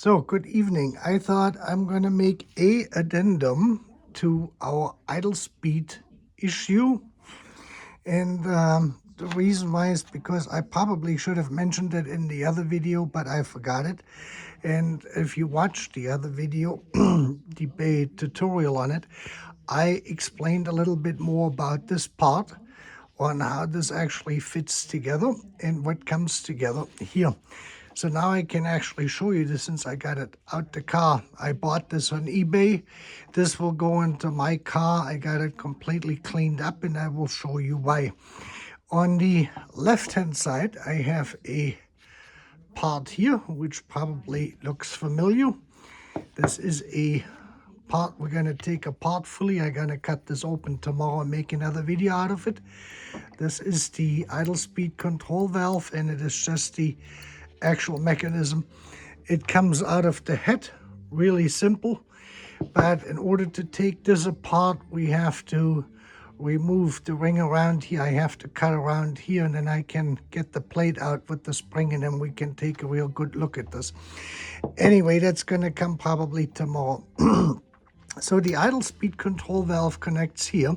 So, good evening. I thought I'm going to make a addendum to our idle speed issue. And the reason why is because I probably should have mentioned it in the other video, but I forgot it. And if you watched the other video, the tutorial on it, I explained a little bit more about this part, on how this actually fits together and what comes together here. So now I can actually show you this since I got it out the car. I bought this on eBay. This will go into my car. I got it completely cleaned up and I will show you why. On the left-hand side, I have a part here, which probably looks familiar. This is a part we're going to take apart fully. I'm going to cut this open tomorrow and make another video out of it. This is the idle speed control valve, and it is just the actual mechanism. It comes out of the head, really simple, but in order to take this apart, we have to remove the ring around here. I have to cut around here, and then I can get the plate out with the spring, and then we can take a real good look at this. Anyway, that's going to come probably tomorrow. So the idle speed control valve connects here.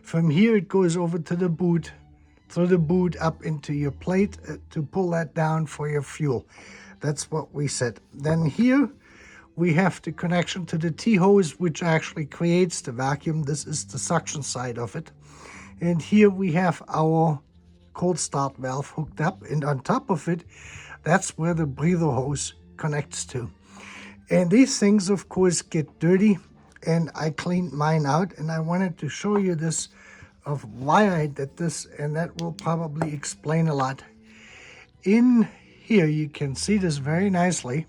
From here it goes over to the boot, through the boot up into your plate to pull that down for your fuel. That's what we said. Then here we have the connection to the T-hose, which actually creates the vacuum. This is the suction side of it. And here we have our cold start valve hooked up, and on top of it, that's where the breather hose connects to. And these things, of course, get dirty, and I cleaned mine out, and I wanted to show you this of why I did this, and that will probably explain a lot. In here, you can see this very nicely.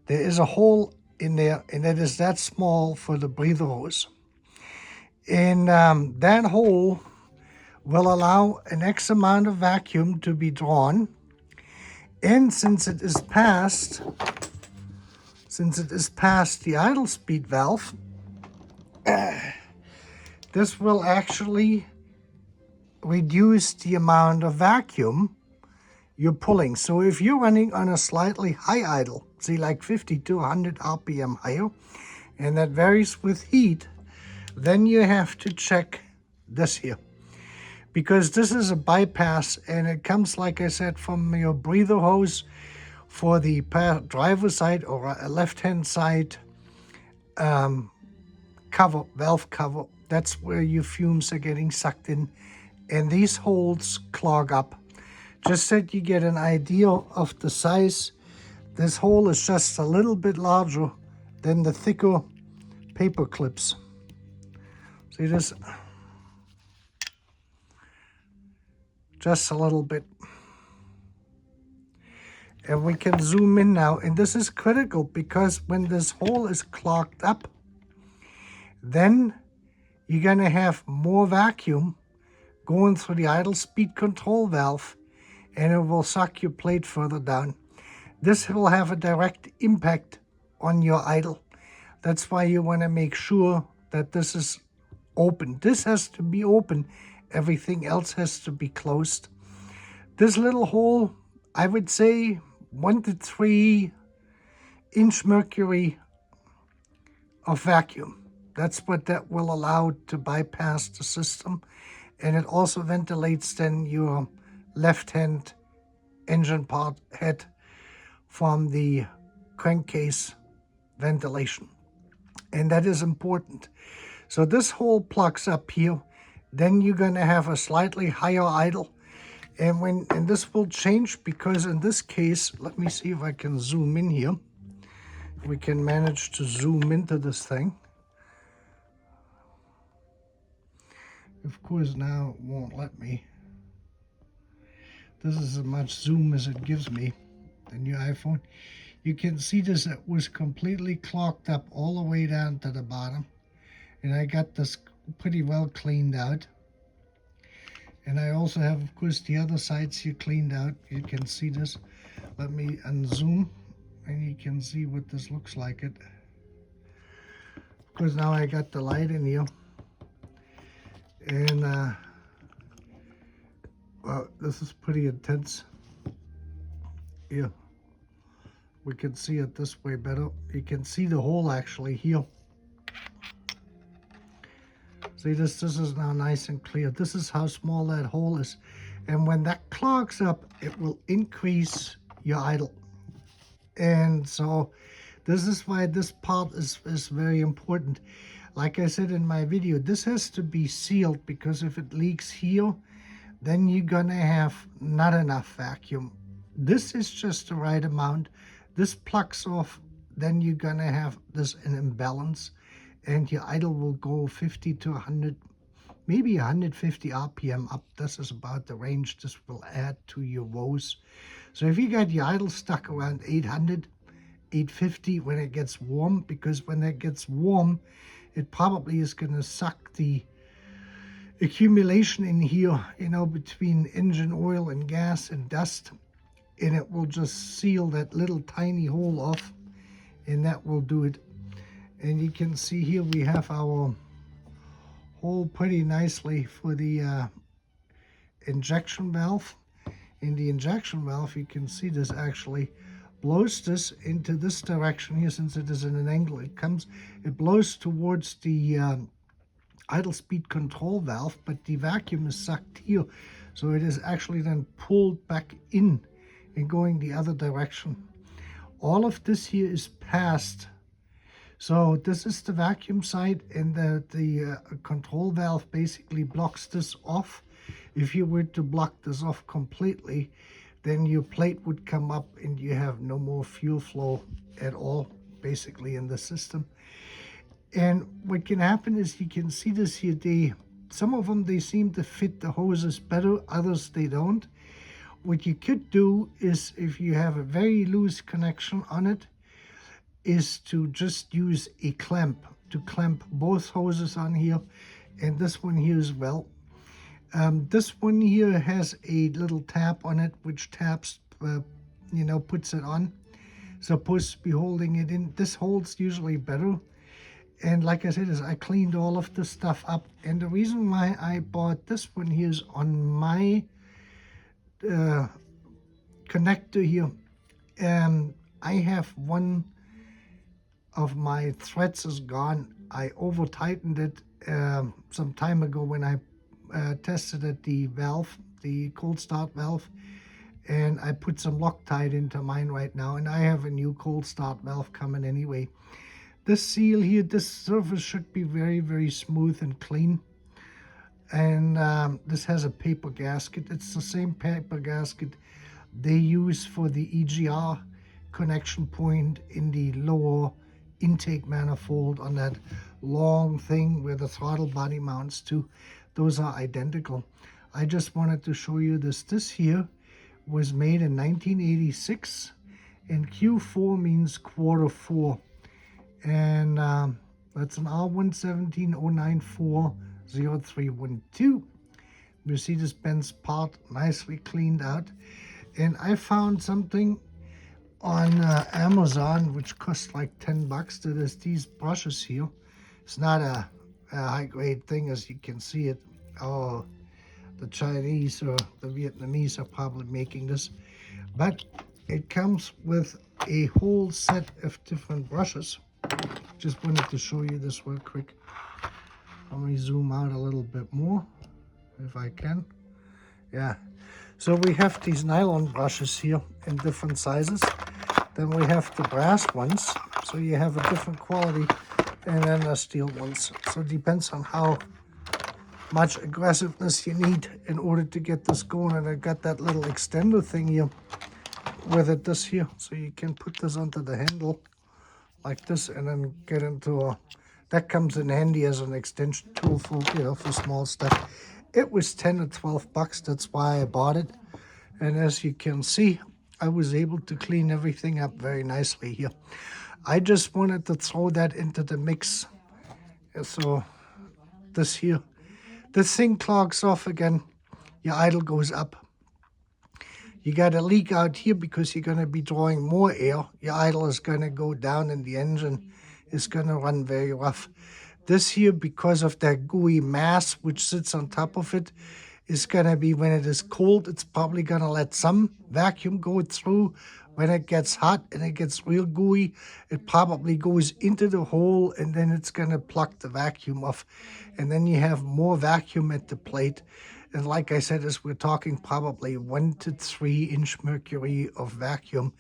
There is a hole in there, and it is that small for the breather hose. And that hole will allow an X amount of vacuum to be drawn. And since it is past the idle speed valve, this will actually reduce the amount of vacuum you're pulling. So if you're running on a slightly high idle, say like 50 to 100 RPM higher, and that varies with heat, then you have to check this here. Because this is a bypass, and it comes, like I said, from your breather hose for the driver's side or a left-hand side cover, valve cover. That's where your fumes are getting sucked in, and these holes clog up. Just so you get an idea of the size, this hole is just a little bit larger than the thicker paper clips. See this? Just a little bit. And we can zoom in now, and this is critical because when this hole is clogged up, then you're going to have more vacuum going through the idle speed control valve, and it will suck your plate further down. This will have a direct impact on your idle. That's why you want to make sure that this is open. This has to be open. Everything else has to be closed. This little hole, I would say 1 to 3 inch mercury of vacuum. That's what that will allow to bypass the system. And it also ventilates then your left-hand engine part head from the crankcase ventilation. And that is important. So this hole plugs up here. Then you're going to have a slightly higher idle. And this will change because in this case, let me see if I can zoom in here. We can manage to zoom into this thing. Of course, now it won't let me. This is as much zoom as it gives me. The new iPhone. You can see this, it was completely clogged up all the way down to the bottom. And I got this pretty well cleaned out. And I also have, of course, the other sides here cleaned out. You can see this. Let me unzoom, and you can see what this looks like. Of course, now I got the light in here. And, well, this is pretty intense. Yeah. we can see it this way better. You can see the hole actually here. See, this is now nice and clear. This is how small that hole is. And when that clogs up, it will increase your idle. And so this is why this part is very important. Like I said in my video, this has to be sealed, because if it leaks here, then you're gonna have not enough vacuum. This is just the right amount. This plugs off, then you're gonna have this an imbalance, and your idle will go 50 to 100, maybe 150 RPM up. This is about the range this will add to your woes. So if you got your idle stuck around 800, 850 when it gets warm, because when it gets warm, it probably is gonna suck the accumulation in here, you know, between engine oil and gas and dust, and it will just seal that little tiny hole off, and that will do it. And you can see here we have our hole pretty nicely for the injection valve. In the injection valve, you can see this actually blows this into this direction here. Since it is in an angle, it blows towards the idle speed control valve, but the vacuum is sucked here, so it is actually then pulled back in and going the other direction. All of this here is passed. So this is the vacuum side, and the control valve basically blocks this off. If you were to block this off completely, then your plate would come up and you have no more fuel flow at all, basically, in the system. And what can happen is, you can see this here, some of them, they seem to fit the hoses better, others they don't. What you could do is, if you have a very loose connection on it, is to just use a clamp to clamp both hoses on here, and this one here as well. This one here has a little tab on it, which taps, you know, puts it on. Supposed to be holding it in. This holds usually better. And like I said, is I cleaned all of this stuff up. And the reason why I bought this one here is on my connector here. I have one of my threads is gone. I over tightened it some time ago when I tested at the valve, the cold start valve, and I put some Loctite into mine right now, and I have a new cold start valve coming anyway. This seal here, this surface should be very, very smooth and clean. And this has a paper gasket. It's the same paper gasket they use for the EGR connection point in the lower intake manifold on that long thing where the throttle body mounts to. Those are identical. I just wanted to show you this. This here was made in 1986, and Q4 means quarter 4. And that's an R117-094-0312. Mercedes-Benz part, nicely cleaned out. And I found something on Amazon which cost like 10 bucks. That is these brushes here. It's not a high-grade thing, as you can see it. Oh, the Chinese or the Vietnamese are probably making this. But it comes with a whole set of different brushes. Just wanted to show you this real quick. Let me zoom out a little bit more, if I can. Yeah. So we have these nylon brushes here in different sizes. Then we have the brass ones. So you have a different quality. And then the steel ones. So it depends on how much aggressiveness you need in order to get this going. And I got that little extender thing here with it, this here. So you can put this onto the handle like this, and then get into a, that comes in handy as an extension tool for, you know, for small stuff. It was 10 or 12 bucks. That's why I bought it. And as you can see, I was able to clean everything up very nicely here. I just wanted to throw that into the mix. So this here, this thing clogs off again. Your idle goes up. You got a leak out here because you're going to be drawing more air. Your idle is going to go down and the engine is going to run very rough. This here, because of that gooey mass which sits on top of it, is going to be when it is cold, it's probably going to let some vacuum go through. When it gets hot and it gets real gooey, it probably goes into the hole, and then it's going to pluck the vacuum off. And then you have more vacuum at the plate. And like I said, as we're talking probably 1 to 3 inch mercury of vacuum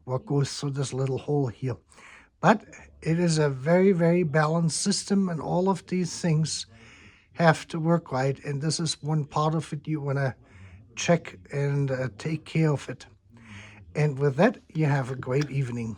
what goes through this little hole here. But it is a very, very balanced system, and all of these things have to work right. And this is one part of it you want to check and take care of it. And with that, you have a great evening.